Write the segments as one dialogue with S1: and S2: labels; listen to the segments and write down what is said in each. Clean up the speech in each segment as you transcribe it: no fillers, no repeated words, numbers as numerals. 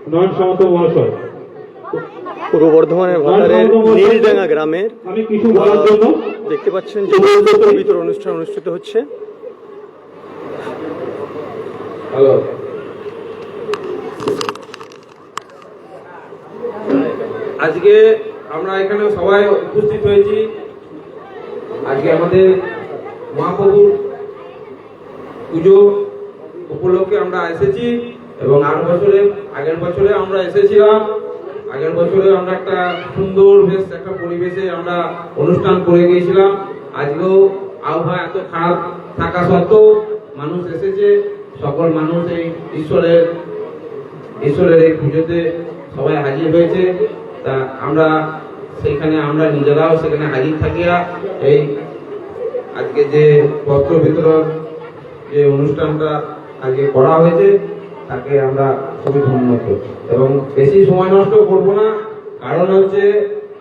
S1: নয়ন সামন্ত মহাশয়।
S2: পূর্ব বর্ধমানের ভাতারের নীলডাঙ্গা গ্রামের
S1: আমি কিছু বলার জন্য
S2: দেখতে পাচ্ছেন যে বস্ত্র বিতরণ অনুষ্ঠান অনুষ্ঠিত হচ্ছে।
S1: হ্যালো, আজকে আমরা এখানে সবাই উপস্থিত হয়েছি। আজকে আমাদের মহাপ্রভুর পুজো উপলক্ষে আমরা এসেছি এবং আগের বছরে আমরা এসেছিলাম। আগের বছরে আমরা একটা সুন্দর বেশ একটা পরিবেশে আমরা অনুষ্ঠান করে গিয়েছিলাম। আজকেও আবহাওয়া এত খারাপ থাকা সত্ত্বেও মানুষ এসেছে। সকল মানুষ এই ঈশ্বরের এই পুজোতে সবাই হাজির হয়েছে। তা আমরা নিজেরাও সেখানে হাজির থাকিয়া এই আজকে যে বস্ত্র বিতরণ যে অনুষ্ঠানটা আজকে করা হয়েছে তাকে আমরা খুবই ধন্য করছি এবং বেশি সময় নষ্ট করব না। কারণ হচ্ছে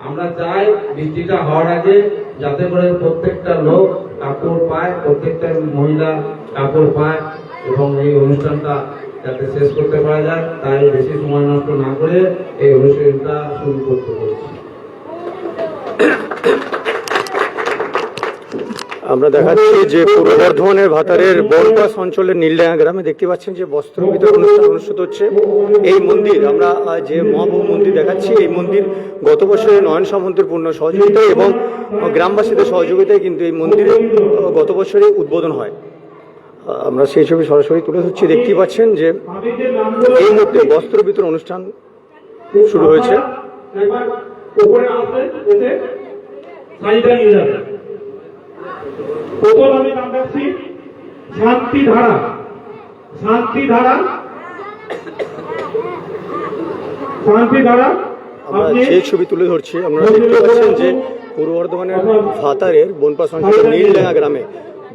S1: আমরা চাই বৃষ্টিটা হওয়ার আগে যাতে করে প্রত্যেকটা লোক কাপড় পায়, প্রত্যেকটা মহিলা কাপড় পায় এবং এই অনুষ্ঠানটা যাতে শেষ করতে পারা যায়। তাই বেশি সময় নষ্ট না করে এই অনুষ্ঠানটা শুরু করতে বলছি।
S2: আমরা দেখাচ্ছি যে পূর্ব বর্ধমানের ভাতারের বনপাস অঞ্চলের নীলডাঙ্গা গ্রামে দেখতে পাচ্ছেন যে বস্ত্র বিতরণ অনুষ্ঠান অনুষ্ঠিত হচ্ছে। এই মন্দির আমরা যে মহাপ্রভু মন্দির দেখাচ্ছি, এই মন্দির গত বছরে নয়ন সামন্তের পূর্ণ সহযোগিতায় এবং গ্রামবাসীদের সহযোগিতায় কিন্তু এই মন্দিরে গত বছরে উদ্বোধন হয়। আমরা সেই ছবি সরাসরি তুলে ধরছি। দেখতে পাচ্ছেন যে এই মুহূর্তে বস্ত্র বিতরণ অনুষ্ঠান শুরু হয়েছে।
S1: প্রথম আমি নাম রাখছি শান্তিধারা।
S2: আমরা সেই ছবি তুলে ধরছি। আমরা দেখতে পাচ্ছেন যে পূর্ব বর্ধমানের ভাতারের বনপাস অঞ্চলের নীলডাঙ্গা গ্রামে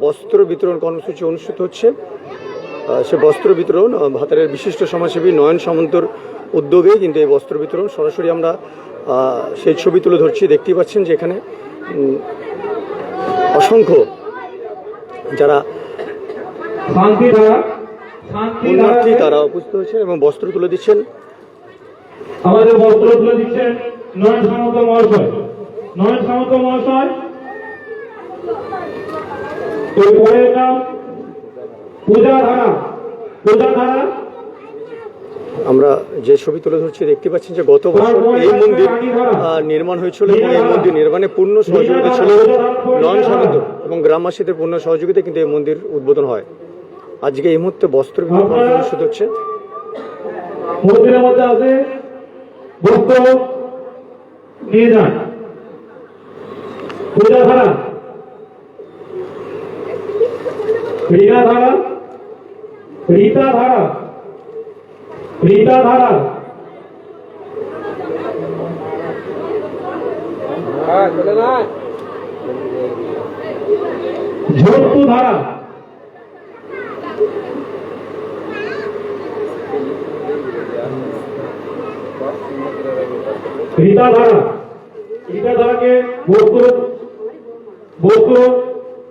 S2: বস্ত্র বিতরণ কর্মসূচি অনুষ্ঠিত হচ্ছে। সে বস্ত্র বিতরণ ভাতারের বিশিষ্ট সমাজসেবী নয়ন সামন্তর উদ্যোগে কিন্তু এই বস্ত্র বিতরণ সরাসরি আমরা সেই ছবি তুলে ধরছি। দেখতেই পাচ্ছেন যে এখানে অসংখ্য যারা পুণ্যার্থী তারা উপস্থিত হয়েছেন এবং বস্ত্র তুলে দিচ্ছেন।
S1: আমাদের বস্ত্র তুলে দিচ্ছেন নয়ন সামন্ত মহাশয়। এরপরের নাম পূজাধারা।
S2: আমরা যে ছবি তুলে ধরছি দেখতে পাচ্ছেন যে গত বছর এই মন্দির নির্মাণ হয়েছিল এবং এই মন্দির নির্মাণে পূর্ণ সহযোগিতা ছিল নয়ন সামন্ত এবং গ্রামবাসীদের পূর্ণ সহযোগিতা কিন্তু এই মন্দির উদ্বোধন হয়। আজকে এই মুহূর্তে বস্ত্র বিতরণ অনুষ্ঠিত হচ্ছে।
S1: মন্দিরের মধ্যে আছে বস্ত্র নিয়ে যান। পূজাধারা, রীতাধারা, ঝন্টুধারা, রীতাধারাকে বস্ত্র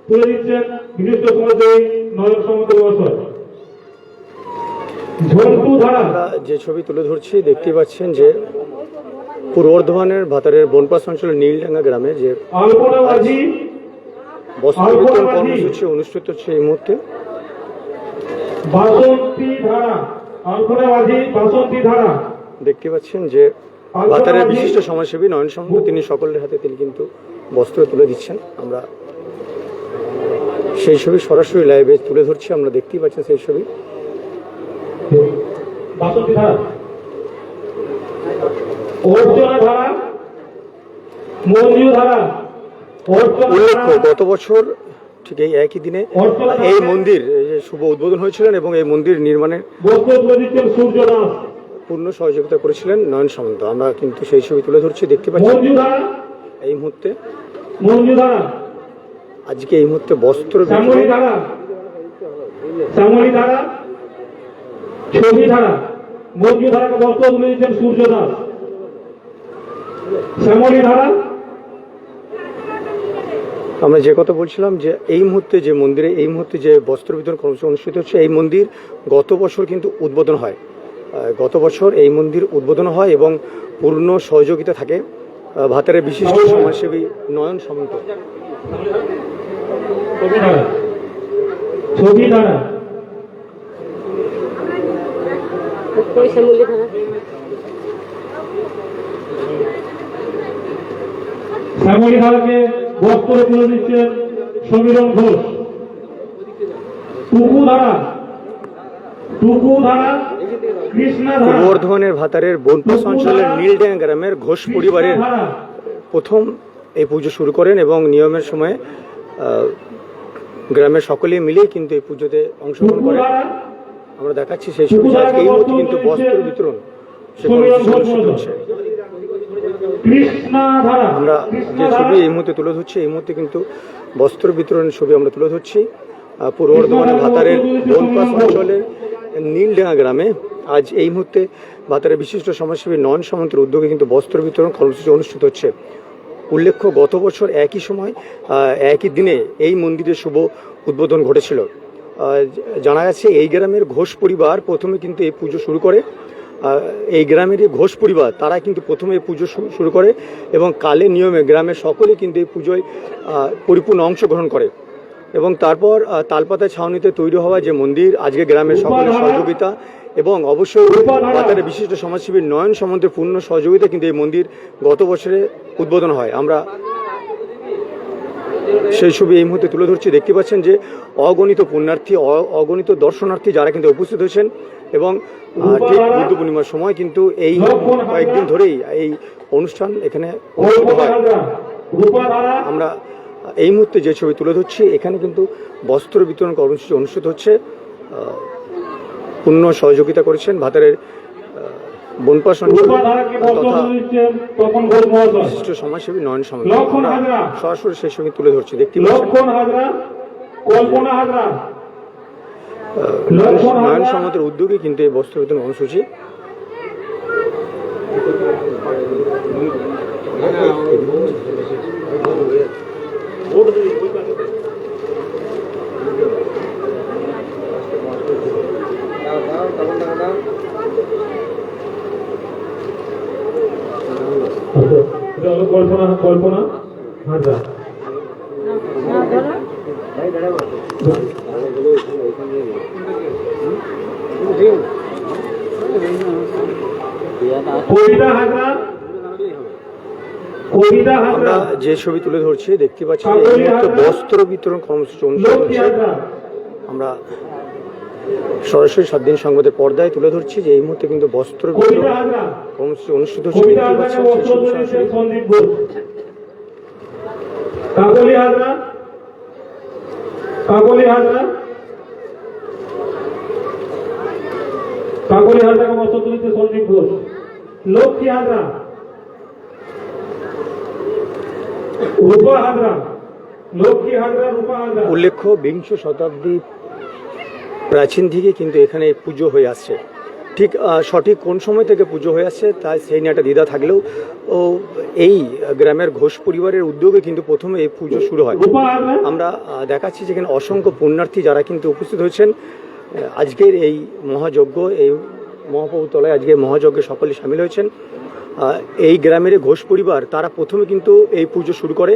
S1: তুলে দিচ্ছেন বিশিষ্ট সমাজসেবী নয়ন সামন্ত মহাশয়।
S2: যে ছবি তুলে ধরছি দেখতে পাচ্ছেন যে পূর্ব বর্ধমানের ভাতারের বনপাস অঞ্চলের নীলডাঙ্গা গ্রামে যে বস্ত্র বিতরণ কর্মসূচি অনুষ্ঠিত হচ্ছে এই মুহূর্তে। দেখতে পাচ্ছেন যে ভাতারের বিশিষ্ট সমাজসেবী নয়ন সামন্ত তিনি সকলের হাতে তিনি কিন্তু বস্ত্র তুলে দিচ্ছেন। আমরা সেই ছবি সরাসরি লাইভে তুলে ধরছি। আমরা দেখতেই পাচ্ছেন সেই ছবি। উল্লেখ্য গত বছর ঠিক এই একই দিনে এই মন্দির শুভ উদ্বোধন হয়েছিলেন এবং এই মন্দির নির্মাণে পূর্ণ সহযোগিতা করেছিলেন নয়ন সামন্ত। আমরা কিন্তু সেই ছবি তুলে ধরছি। দেখতে পাচ্ছি এই মুহূর্তে আজকে এই মুহূর্তে বস্ত্র আমরা যে কথা বলছিলাম যে এই মুহূর্তে যে মন্দিরে এই মুহূর্তে যে বস্ত্র বিতরণ কর্মসূচি অনুষ্ঠিত হচ্ছে এই মন্দির গত বছর কিন্তু উদ্বোধন হয়। গত বছর এই মন্দির উদ্বোধন হয় এবং পূর্ণ সহযোগিতা থাকে ভাতারের বিশিষ্ট সমাজসেবী নয়ন সামন্ত।
S3: শ্যামলী ধারাকে বস্ত্র তুলে দিচ্ছেন সমীরণ ঘোষ। টুকু ধারা কৃষ্ণা
S2: পূর্ব
S3: ধারা
S2: বর্ধমানের ভাতারের বনপাস অঞ্চলের নীলডাঙ্গা গ্রামের ঘোষ পরিবারের প্রথম এই পুজো শুরু করেন এবং নিয়মের সময় গ্রামের সকলে মিলেই কিন্তু এই পুজোতে অংশগ্রহণ করেন। আমরা দেখাচ্ছি সেই ছবি। এই মুহূর্তে কিন্তু বস্ত্র বিতরণ সে কর্মসূচি অনুষ্ঠিত হচ্ছে।
S3: কৃষ্ণা ধারা
S2: আমরা যে ছবি এই মুহূর্তে তুলে ধরছি, এই মুহূর্তে কিন্তু বস্ত্র বিতরণের ছবি আমরা তুলে ধরছি পূর্ব বর্ধমানের ভাতারের বনপাস অঞ্চলের নীলডাঙ্গা গ্রামে। আজ এই মুহূর্তে ভাতারের বিশিষ্ট সমাজসেবী নয়ন সামন্তের উদ্যোগে কিন্তু বস্ত্র বিতরণ কর্মসূচি অনুষ্ঠিত হচ্ছে। উল্লেখ্য, গত বছর একই সময় একই দিনে এই মন্দিরের শুভ উদ্বোধন ঘটেছিল। জানা গেছে এই গ্রামের ঘোষ পরিবার প্রথমে কিন্তু এই পুজো শুরু করে। এই গ্রামেরই ঘোষ পরিবার তারা কিন্তু প্রথমে এই পুজো শুরু করে এবং কালের নিয়মে গ্রামের সকলে কিন্তু এই পুজোয় পরিপূর্ণ অংশগ্রহণ করে এবং তারপর তালপাতা ছাউনিতে তৈরি হওয়া যে মন্দির, আজকে গ্রামের সকলের সহযোগিতা এবং অবশ্যই ভাতারের বিশিষ্ট সমাজসেবী নয়ন সামন্তের পূর্ণ সহযোগিতা কিন্তু এই মন্দির গত বছরে উদ্বোধন হয়। আমরা সেই ছবি এই মুহূর্তে তুলে ধরছি। দেখতে পাচ্ছেন যে অগণিত পুণ্যার্থী, অগণিত দর্শনার্থী যারা কিন্তু উপস্থিত হয়েছেন এবং ঠিক বুদ্ধ পূর্ণিমার সময় কিন্তু এই কয়েকদিন ধরেই এই অনুষ্ঠান এখানে অনুষ্ঠিত হয়। আমরা এই মুহূর্তে যে ছবি তুলে ধরছি, এখানে কিন্তু বস্ত্র বিতরণ কর্মসূচি অনুষ্ঠিত হচ্ছে। পূর্ণ সহযোগিতা করেছেন ভাতারের বনপাস অঞ্চল তথা বিশিষ্ট সমাজসেবী নয়ন সামন্ত। সরাসরি সেই ছবি তুলে ধরছি। দেখতে পাচ্ছেন নয়ন সামন্তের উদ্যোগে কিন্তু এই বস্ত্র বিতরণ কর্মসূচি।
S3: কল্পনা হাজরা
S2: আমরা যে ছবি তুলে ধরছি দেখতে পাচ্ছি এই মুহূর্তে বস্ত্র বিতরণ কর্মসূচি অনুষ্ঠিত হচ্ছে। আমরা সরাসরি 7 দিন সংবাদের পর্দায় তুলে ধরছি যে এই মুহূর্তে কিন্তু বস্ত্র বিতরণ কর্মসূচি অনুষ্ঠিত হচ্ছে। দেখতে পাচ্ছেন
S3: কাকলি হাজরা বস্ত্র তুলিতে সন্দীপ ঘোষ। লক্ষ্মী হাজরা, রূপা হাজরা, লক্ষ্মী হাজরা, রূপা হাজরা।
S2: উল্লেখ্য, বিংশ শতাব্দী প্রাচীন থেকে কিন্তু এখানে এই পুজো হয়ে আসছে। ঠিক সঠিক কোন সময় থেকে পুজো হয়ে আসছে তাই সেই নিয়ে একটা দ্বিধা থাকলেও এই গ্রামের ঘোষ পরিবারের উদ্যোগে কিন্তু প্রথমে এই পুজো শুরু হয়। আমরা দেখাচ্ছি যেখানে অসংখ্য পুণ্যার্থী যারা কিন্তু উপস্থিত হয়েছেন আজকের এই মহাযজ্ঞ, এই মহাপ্রভু তলায় আজকে মহাযজ্ঞে সকলে সামিল হয়েছেন। এই গ্রামের ঘোষ পরিবার তারা প্রথমে কিন্তু এই পুজো শুরু করে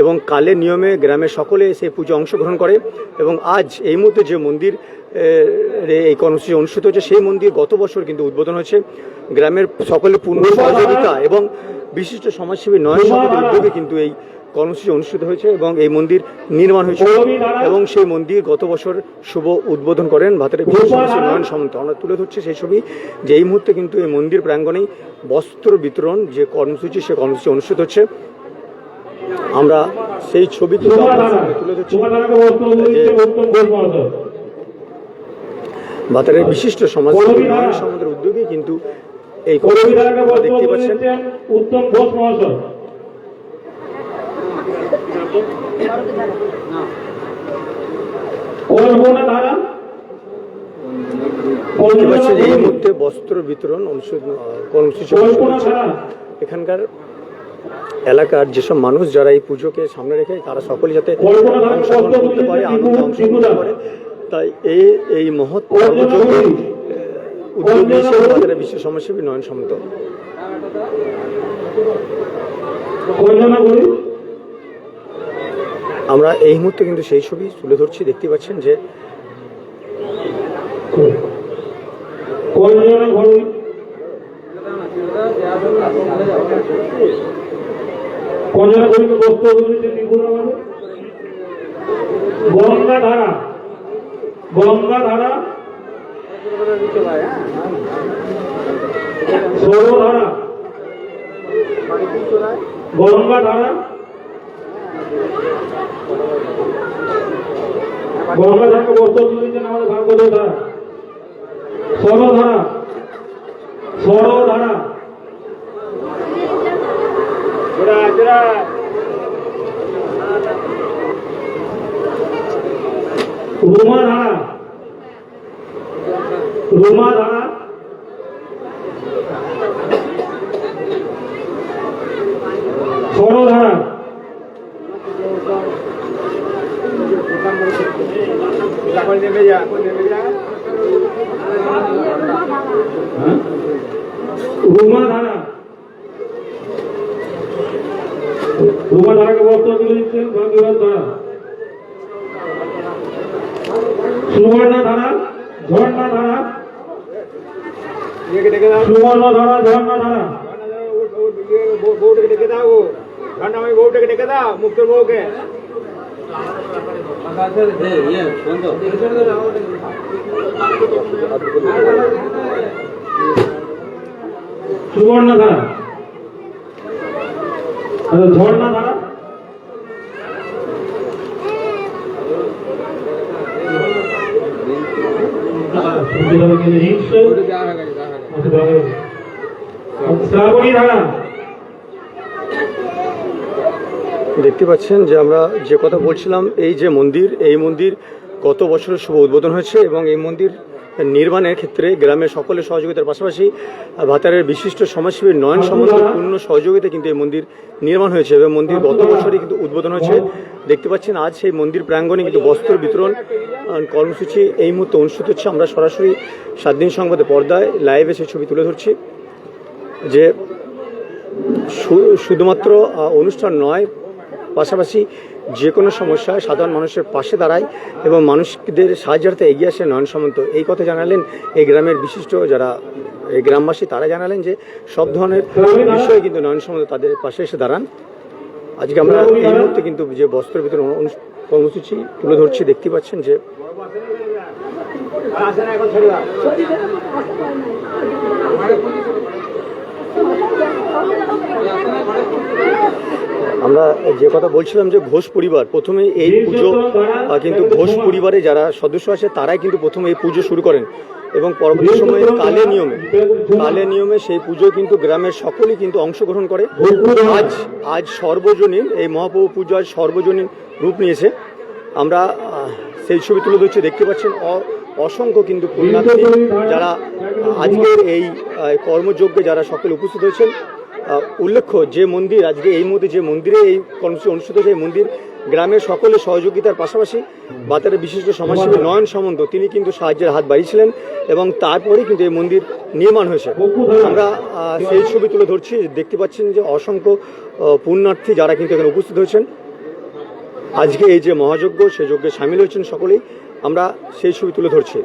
S2: এবং কালের নিয়মে গ্রামের সকলে সেই পুজো অংশগ্রহণ করে এবং আজ এই মুহূর্তে যে মন্দির এই কর্মসূচি অনুষ্ঠিত হচ্ছে সেই মন্দির গত বছর কিন্তু উদ্বোধন হয়েছে। গ্রামের সকলের পূর্ণ সহযোগিতা এবং বিশিষ্ট সমাজসেবী নয়ন সামন্তের উদ্যোগে কিন্তু এই কর্মসূচি অনুষ্ঠিত হয়েছে এবং এই মন্দির নির্মাণ হয়েছিল এবং সেই মন্দির গত বছর শুভ উদ্বোধন করেন ভাতারের বিশিষ্ট সমাজসেবী নয়ন সামন্ত। আমরা তুলে ধরছি সেই ছবি যে এই মুহূর্তে কিন্তু এই মন্দির প্রাঙ্গণেই বস্ত্র বিতরণ যে কর্মসূচি সে কর্মসূচি অনুষ্ঠিত হচ্ছে। আমরা সেই ছবি তুলে ধরছি ভাতারের বিশিষ্ট সমাজসেবী নয়ন সামন্তের উদ্যোগে কিন্তু এই কর্মসূচি দেখতে পাচ্ছেন।
S3: উত্তম ঘোষ মহাশয়,
S2: এই মুহূর্তে বস্ত্র বিতরণ কর্মসূচি এখানকার এলাকার যেসব মানুষ যারা এই পুজোকে সামনে রেখে তারা সকলে যাতে অংশগ্রহণ করতে পারে, আনন্দে অংশগ্রহণ করতে পারে, তাই এই মহৎ উদ্যোগ নিয়েছে ভাতারের বিশেষ সমাজসেবী নয়ন সামন্ত। আমরা এই মুহূর্তে কিন্তু সেই ছবি তুলে ধরছি, দেখতে পাচ্ছেন যে
S3: গঙ্গাধারা গঙ্গাধারা সৌরধারা গঙ্গাধারা গঙ্গাধারাকে বস্ত্র তুলে দিচ্ছেন আমাদের ভাগবত ধারা সরধারা সরধারা রুমাধারা রুমাধারা সরধারা রুমাধারা রুমাধারাকে বস্ত্র তুলে দিচ্ছেন ভাগীরথ ধারা সুবর্ণ ধারা ঝর্ণা ধারা সুবর্ণ ধারা ঝর্ণা ধারা
S4: বউটাকে ডেকে দাও, ঠান্ডাময় বউটাকে ডেকে দাও, মুক্তর বউকে।
S3: সুবর্ণ ধারা ঝর্ণা ধারা শ্রাবণী ধারা।
S2: দেখতে পাচ্ছেন যে আমরা যে কথা বলছিলাম, এই যে মন্দির, এই মন্দির গত বছরের শুভ উদ্বোধন হয়েছে এবং এই মন্দির নির্মাণের ক্ষেত্রে গ্রামের সকলের সহযোগিতার পাশাপাশি ভাতারের বিশিষ্ট সমাজসেবী নয়ন সামন্ত পূর্ণ সহযোগিতা কিন্তু এই মন্দির নির্মাণ হয়েছে এবং মন্দির গত বছরই কিন্তু উদ্বোধন হয়েছে। দেখতে পাচ্ছেন আজ সেই মন্দির প্রাঙ্গণে কিন্তু বস্ত্র বিতরণ কর্মসূচি এই মুহূর্তে অনুষ্ঠিত হচ্ছে। আমরা সরাসরি 7 দিন সংবাদে পর্দায় লাইভে সেই ছবি তুলে ধরছি যে শুধুমাত্র অনুষ্ঠান নয়, পাশাপাশি যে কোনো সমস্যায় সাধারণ মানুষের পাশে দাঁড়ায় এবং মানুষদের সাহায্যার্থে এগিয়ে আসে নয়ন সামন্ত। এই কথা জানালেন এই গ্রামের বিশিষ্ট যারা এই গ্রামবাসী, তারা জানালেন যে সব ধরনের বিষয়ে কিন্তু নয়ন সামন্ত তাদের পাশে এসে দাঁড়ান। আজকে আমরা এই মুহূর্তে কিন্তু যে বস্ত্র বিতরণ কর্মসূচি তুলে ধরছি, দেখতে পাচ্ছেন যে আমরা যে কথা বলছিলাম যে ঘোষ পরিবার প্রথমে এই পুজো কিন্তু ঘোষ পরিবারে যারা সদস্য আছে তারাই কিন্তু প্রথমে এই পুজো শুরু করেন এবং পরবর্তী সময়ে কালে নিয়মে সেই পুজো কিন্তু গ্রামের সকলেই কিন্তু অংশগ্রহণ করে। আজ সর্বজনীন এই মহাপ্রভু পুজো আজ সর্বজনীন রূপ নিয়েছে। আমরা সেই ছবি তুলে ধরছি, দেখতে পাচ্ছেন অসংখ্য কিন্তু পুণ্যার্থী যারা আজকের এই কর্মযজ্ঞে যারা সকলে উপস্থিত হয়েছেন। উল্লেখ্য যে মন্দির আজকে এই মুহূর্তে যে মন্দিরে এই কর্মসূচি অনুষ্ঠিত হয়েছে, এই মন্দির গ্রামের সকলের সহযোগিতার পাশাপাশি ভাতারের বিশিষ্ট সমাজসেবী নয়ন সামন্ত তিনি কিন্তু সাহায্যের হাত বাড়িয়েছিলেন এবং তারপরেই কিন্তু এই মন্দির নির্মাণ হয়েছে। আমরা সেই ছবি তুলে ধরছি, দেখতে পাচ্ছেন যে অসংখ্য পুণ্যার্থী যারা কিন্তু এখানে উপস্থিত হয়েছেন আজকে এই যে মহাযজ্ঞ, সেই যজ্ঞে সামিল হয়েছেন সকলেই। আমরা সেই ছবি তুলে ধরছি।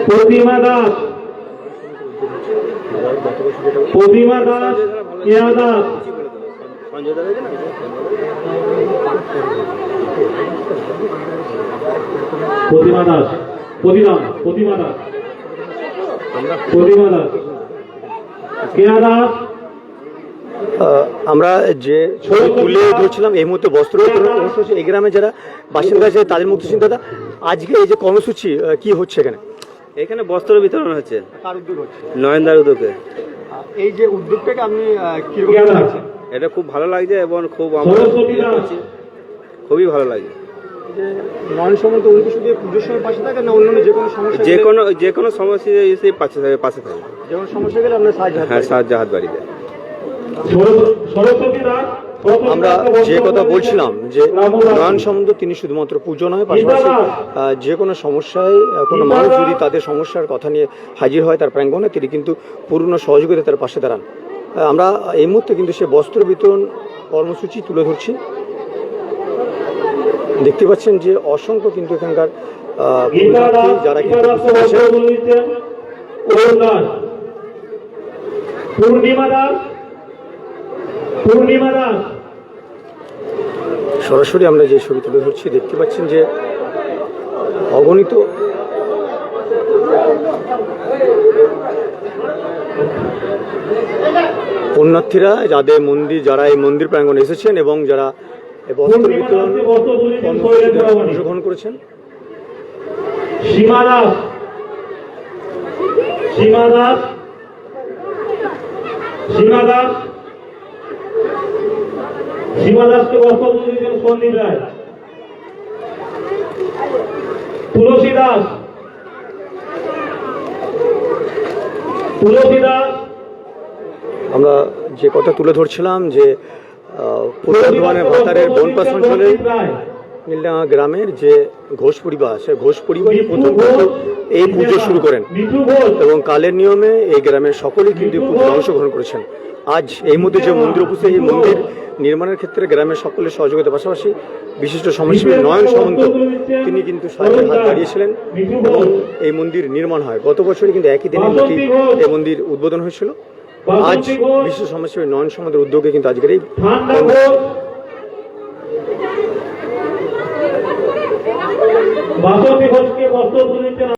S3: প্রতিমা দাস, প্রতিমা দাস, কেয়া দাস, প্রতিমা দাস, প্রতিমা দাস, প্রতিমা দাস, কেয়া দাস।
S2: আমরা যে ছবি তুলে ধরছিলাম এই মুহূর্তে বস্ত্র অনুষ্ঠান, এই গ্রামে যারা বাসিন্দা আছে তাদের মুক্ত চিন্তা। আজকে এই যে কর্মসূচি কি হচ্ছে এখানে?
S4: এখানে বস্ত্র বিতরণ হচ্ছে।
S2: কার উদ্যোগ হচ্ছে?
S4: নয়নদার উদ্যোগে।
S2: এই যে উদ্যোগটাকে আপনি কিরকম লাগছে?
S4: এটা খুব ভালো লাগছে এবং খুব খুবই ভালো লাগছে।
S2: যে নয়ন সামন্ত উনি কি শুধু এই পুজোর সময় পাশে থাকেন না অন্যান্য যে কোনো সমস্যা
S5: যে কোনো সমস্যা এসে পাশে থাকে।
S2: যে কোনো সমস্যা গেলে আপনার সাহায্য হাত
S5: হ্যাঁ,
S2: বাড়িয়ে
S5: সাহায্য হাত বাড়িয়ে দেয়।
S3: সরস্বতী দাস
S2: আমরা যে কথা বলছিলাম যে নয়ন সামন্ত তিনি শুধুমাত্র পুজো নয়, পাশাপাশি যে কোনো সমস্যায় কোনো মানুষ যদি তাদের সমস্যার কথা নিয়ে হাজির হয় তার প্রাঙ্গণে, তিনি কিন্তু পূর্ণ সহযোগিতা তার পাশে দাঁড়ান। আমরা এই মুহূর্তে কিন্তু সে বস্ত্র বিতরণ কর্মসূচি তুলে ধরছি। দেখতে পাচ্ছেন যে অসংখ্য কিন্তু এখানকার পুণ্যার্থী যারা কিন্তু উপস্থিত আছেন।
S3: পূর্ণিমা দাস
S2: সরাসরি আমরা যে ছবি তুলে ধরছি, দেখতে পাচ্ছেন যে অগণিত পুণ্যার্থীরা যারা এই মন্দির প্রাঙ্গণে এসেছেন এবং যারা এই বস্ত্র বিতরণ কর্মসূচিতে অংশগ্রহণ করেছেন।
S3: সীমা দাস সীমা দাস সীমা দাস সীমা দাসকে বস্ত্র দিয়েছেন সন্দীপ রায়। তুলসী দাস তুলসী দাস
S2: আমরা যে কথা তুলে ধরছিলাম যে পূর্ব বর্ধমানের ভাতারের বনপাস অঞ্চলের নীলডাঙ্গা গ্রামের যে ঘোষ পরিবার, সে ঘোষ পরিবারই প্রথম এই পুজো শুরু করেন এবং কালের নিয়মে এই গ্রামের সকলেই কিন্তু পুজোয় অংশগ্রহণ করেছেন। আজ এই মধ্যে যে মন্দির উপস্থিত, এই মন্দির নির্মাণের ক্ষেত্রে গ্রামের সকলের সহযোগিতার পাশাপাশি বিশিষ্ট সমাজসেবী নয়ন সামন্ত তিনি কিন্তু সাহায্যের হাত বাড়িয়েছিলেন এবং এই মন্দির নির্মাণ হয়। গত বছরই কিন্তু একই দিনে এই মন্দির উদ্বোধন হয়েছিল। আজ বিশিষ্ট সমাজসেবী নয়ন সামন্তের উদ্যোগে কিন্তু আজকের এই
S3: বাসন্তী ঘোষকে বস্ত্র দিচ্ছেন।